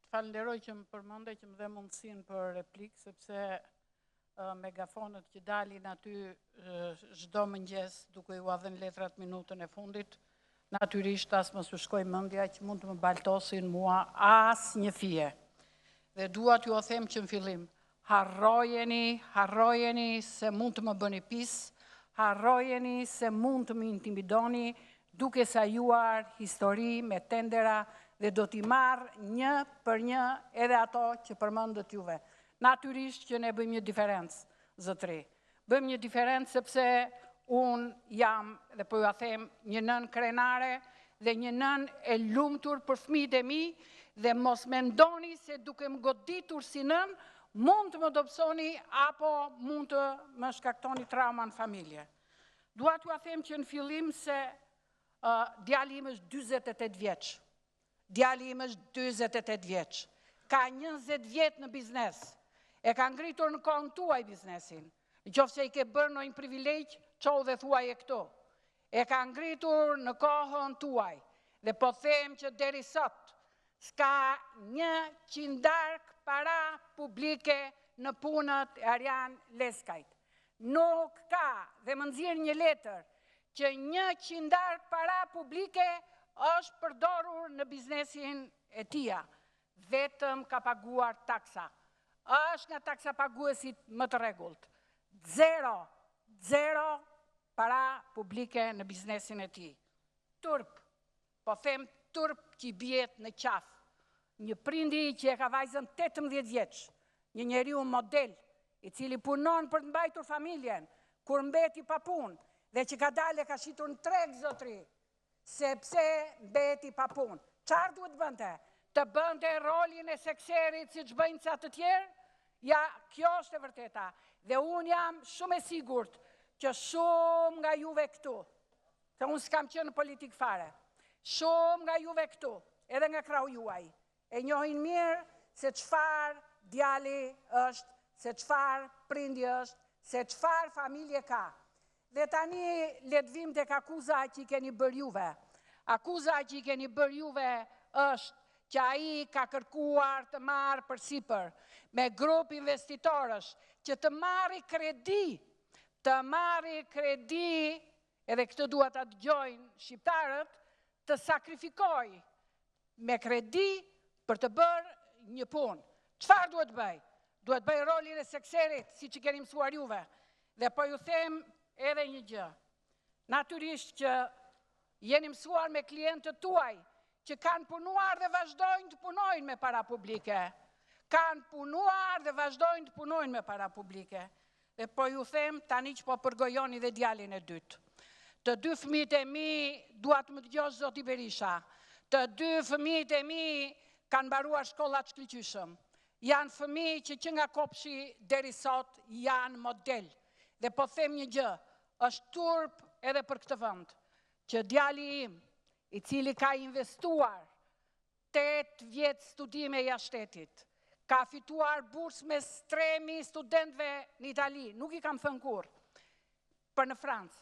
falenderoj që më përmënde, që më dhe mundësin për replik, sepse megafonët që dalin aty çdo mëngjes duke ju adhen letrat minutën e fundit, natyrisht as më shkoj mendja që mund të më baltosin mua as një fije. Dhe dua t'ju o them që në fillim, harrojeni se mund të më bëni pis, harrojeni se mund të më intimidoni, duke sajuar histori me tendera dhe do t'i marrë një për një edhe ato që përmendët juve. Natyrisht që ne bëjmë një diferencë, zotëri. Bëjmë një diferencë sepse unë jam, dhe po ju a them, një nën krenare dhe një nën e lumtur për fëmijët e mi dhe mos mendoni se duke më goditur si nën, mund të më dobësoni apo mund të më shkaktoni trauma në familje. Dua t'ju a them që në fillim se djali im është 48 vjeç. Djali im është 48 vjeç. Ka 20 vjet në biznes. E ka ngritur në kohën tuaj biznesin. Në qoftë se i ke bërë ndonjë privilegj, çau dhe thuaj e këto. E ka ngritur në kohën tuaj. Dhe po them që deri sot s'ka një qindark para publike në punët e Arjan Leskajt. Nuk ka, dhe më nxjerr një letër, që një qindark para publike është përdorur në biznesin e tia. Vetëm ka paguar taksa. Është nga taksa paguesit më të rregullt. Zero para publike në biznesin e tij. Turp, po them turp që i bjet në qaf. Një prindi që e ka vajzën 18 vjeç, një njeriu model, i cili punon për të mbajtur familjen, kur mbeti pa punë, dhe që ka dalë ka shitur në treg, zotri, sepse mbeti pa punë. Çfarë duhet bënte? Të bënte rolin e sekserit si që bëjnë ca të tjerë? Ja, kjo është e vërteta. Dhe unë jam shumë e sigurt që shumë nga juve këtu, se unë s'kam qenë në politikë fare, shumë nga juve këtu, edhe nga krau juaj, e njohin mirë se çfarë djali është, se çfarë prindi është, se çfarë familje ka. Dhe tani le të vim tek akuza që i keni bërë juve. Akuza që i keni bërë juve është që ai ka kërkuar të marrë përsipër me grup investitorësh që të marrë kredi, edhe këtë duhet ta dëgjojnë shqiptarët, të sakrifikoj me kredi për të bërë një punë. Çfarë duhet bëj? Duhet bëj rolin e sekserit, siç i keni mësuar juve. Dhe po ju them edhe një gjë. Natyrisht që jeni mësuar me klientët tuaj, që kanë punuar dhe vazhdojnë të punojnë me para publike. Kanë punuar dhe vazhdojnë të punojnë me para publike. Dhe po ju them tani që po përgojoni dhe djalin e dytë. Të dy fëmijët e mi duat më dëgjosh zoti Berisha. Të dy fëmijët e mi kanë mbaruar shkollat shkëlqyshëm. Janë fëmijë që nga kopshi deri sot janë model. Dhe po them një gjë, është turp edhe për këtë vend, që djali im, i cili ka investuar 8 vjet studime jashtë shtetit, ka fituar bursë me 3.000 studentëve në Itali, nuk i kam thënë kurrë, për në Francë,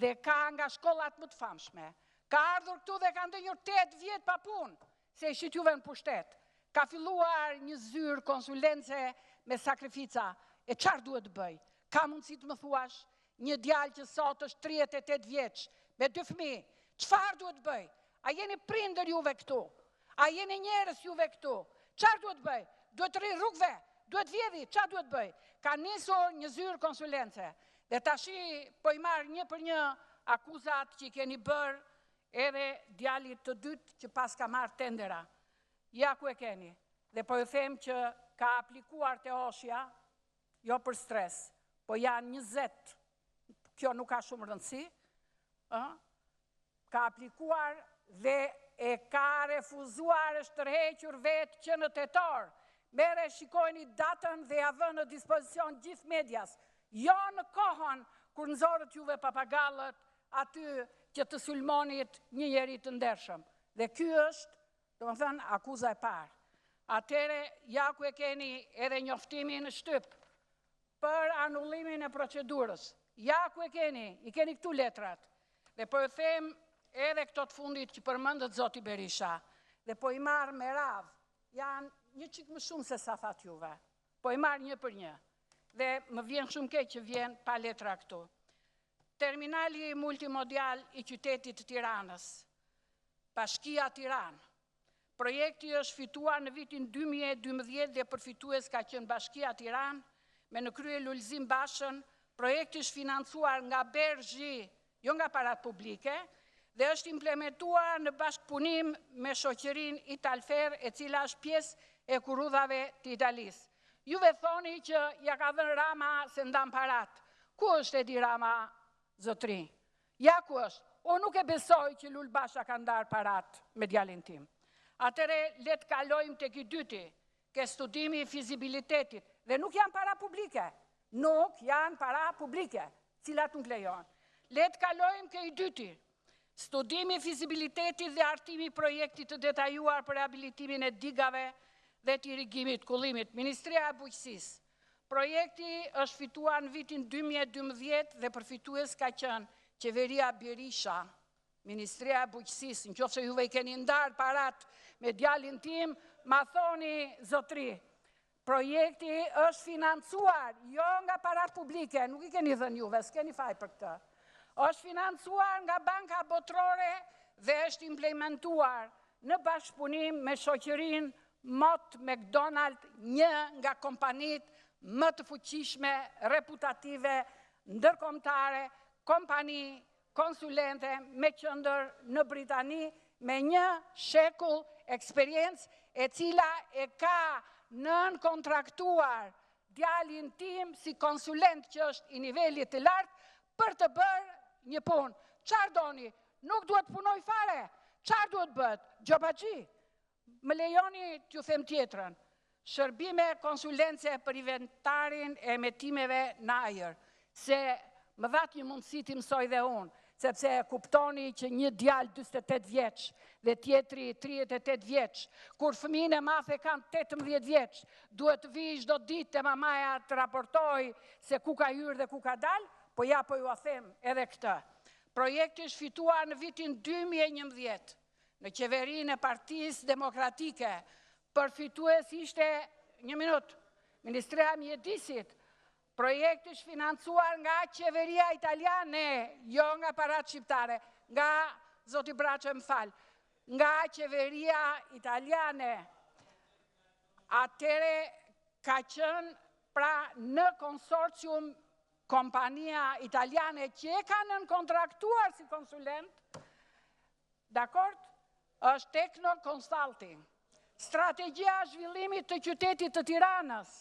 dhe ka nga shkollat më të famshme, ka ardhur këtu dhe ka ndonjur 8 vjet pa punë, se i shit juve në pushtet, ka filluar një zyrë konsulence me sakrifica, e çfarë duhet të bëj? Ka mundësi të më thuash, një djalë që sot është 38 vjeç, me 2 fëmijë, çfarë duhet të bëj? A jeni prindër juve këtu? A jeni njerëz juve këtu? Çfarë duhet të bëj? Duhet të rri rrugëve? Duhet vjedhi? Çfarë duhet të bëj? Ka nisur një zyrë konsulence. Dhe tashi po i marr një për një akuzat që i keni bërë edhe djalit të dytë që pas ka marrë tendera. Ja ku e keni. Dhe po ju them që ka aplikuar te Oshja, jo për stres, po janë 20. Kjo nuk ka shumë rëndësi. Ka aplikuar dhe e ka refuzuar, është tërhequr vetë që në tetor. Mere shikojni datën dhe ja vënë në dispozicion gjithë medias. Jo në kohën kur nëzorët juve papagallët aty që të sulmonit një njeri të ndershëm. Dhe ky është, do më thënë, akuza e parë. Atere, ja ku e keni edhe njoftimin në shtyp për anullimin e procedurës. Ja ku e keni, i keni këtu letrat. Dhe po e them edhe këto të fundit që përmendët zoti Berisha. Dhe po i marë me radhë, janë një qik më shumë se sa thatë juve, po i marë një për një, dhe më vjen shumë keq që vjen pa letra këtu. Terminali multimodial i qytetit të Tiranës, Bashkia Tiranë. Projekti është fituar në vitin 2012 dhe përfitues ka qenë Bashkia Tiranë, me në krye Lulzim Bashën. Projekti është financuar nga Bergji, jo nga parat publike, dhe është implementuar në bashkëpunim me shoqërinë Italfer, e cila është pjesë e kurudhave të Italisë. Juve thoni që ja ka dhënë Rama se ndan parat. Ku është Edi Rama, zotri? Ja ku është? O nuk e besoj që Lul Basha ka ndarë parat me djalin tim. Atëre letë kalojmë të kidyti, ke studimi i fizibilitetit, dhe nuk janë para publike. Nuk janë para publike, cilat nuk lejon. Letë kalojmë ke i dyti, studimi i fizibilitetit dhe artimi projektit të detajuar për rehabilitimin e digave dhe të irrigimit kullimit. Ministria e Bujqësisë. Projekti është fituar në vitin 2012 dhe përfitues ka qenë Qeveria Berisha, Ministria e Bujqësisë. Në qoftë se juve i keni ndarë parat me djalin tim, ma thoni, zotri, projekti është financuar, jo nga parat publike, nuk i keni dhënë juve, s'keni faj për këtë. Është financuar nga Banka Botërore dhe është implementuar në bashkëpunim me shoqërinë Mott McDonald, një nga kompanitë më të fuqishme, reputative, ndërkombëtare, kompani konsulente me qëndër në Britani, me një shekull eksperiencë e cila e ka nën kontraktuar djalin tim si konsulent që është i nivelit të lartë për të bërë një punë. Qarë doni? Nuk duhet punoj fare. Qarë duhet bët? Gjobaxhi. Më lejoni t'ju them tjetrën. Shërbime konsulence për inventarin e emetimeve në ajër. Se më dhatë një mundësi të mësoj dhe unë, sepse kuptoni që një djalë 28 vjeç dhe tjetri 38 vjeç, kur fëmijën e madhe kanë 18 vjeç, duhet të vijë çdo ditë te mamaja të raportoj se ku ka hyrë dhe ku ka dalë, po ja po ju a them edhe këtë. Projekti është fituar në vitin 2011 në qeverinë e Partisë Demokratike. Përfitues ishte, një minut, Ministria e Mjedisit. Projekti është financuar nga qeveria italiane, jo nga parat shqiptare, nga, zoti Braçe më falë, nga qeveria italiane. Atere ka qenë pra në konsorcium kompania italiane që e ka nën kontraktuar si konsulent, dakord, është Techno Consulting. Strategjia zhvillimit të qytetit të Tiranës,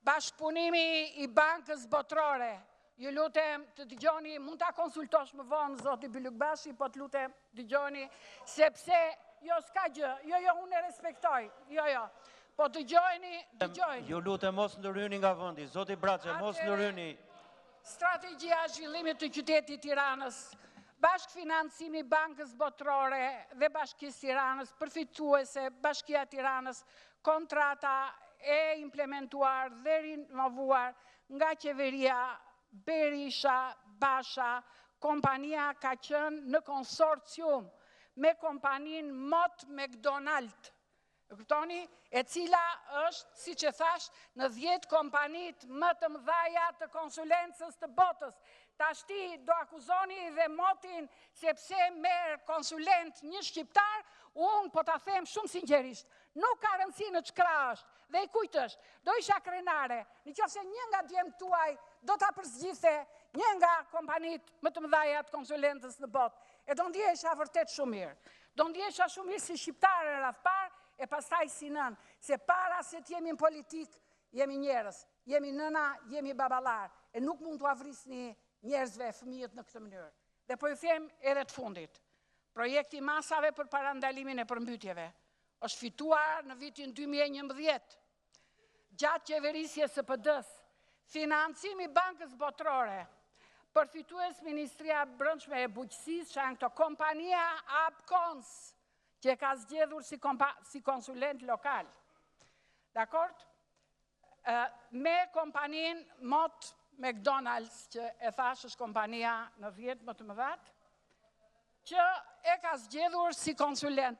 bashkëpunimi i Bankës Botërore. Ju lutem të dëgjoni, mund ta konsultosh më vonë zoti Bylukbashi, po të lutem dëgjoni, sepse jo s'ka gjë, jo unë e respektoj, jo. Po dëgjoni. Ju lutem mos ndërhyni nga vendi, zoti Braçe, mos ndërhyni. Strategjia zhvillimit të qytetit Tiranës, bashkëfinancimi Bankës Botërore dhe Bashkisë Tiranës, përfituese Bashkia Tiranës, kontrata e implementuar dhe rinovuar nga qeveria Berisha Basha. Kompania ka qenë në konsorcium me kompanin Mott McDonald, e cila është, si që thash, në 10 kompanit më të mëdhaja të konsulencës të botës. Tashti do akuzoni dhe Mottin sepse merë konsulent një shqiptar, unë po ta them shumë sinqerisht, nuk ka rëndësi në çka është dhe i kujt është. Do isha krenare, nëse një nga djemt tuaj do ta përzgjidhte një nga kompanit më të mëdhaja të konsulentës në botë. E do ndjesha vërtet shumë mirë. Do ndjesha shumë mirë si shqiptare rreth parë e pastaj si nën, se para se të jemi në politik, jemi njerëz, jemi nëna, jemi baballar, e nuk mund t'u avrisni njerëzve e fëmijët në këtë mënyrë. Dhe po ju them edhe të fundit, projekti masave për parandalimin e përmbytjeve është fituar në vitin 2011, gjatë qeverisjes së PD-s, financimi Bankës Botërore, përfitues Ministria e Brendshme e Bujqësisë, që janë këto kompania Apkons, që ka zgjedhur si konsulent lokal. Dakord? Me kompanin Mott McDonald's, që e thash është kompania në 10 më të mëdhat, që e ka zgjedhur si konsulent.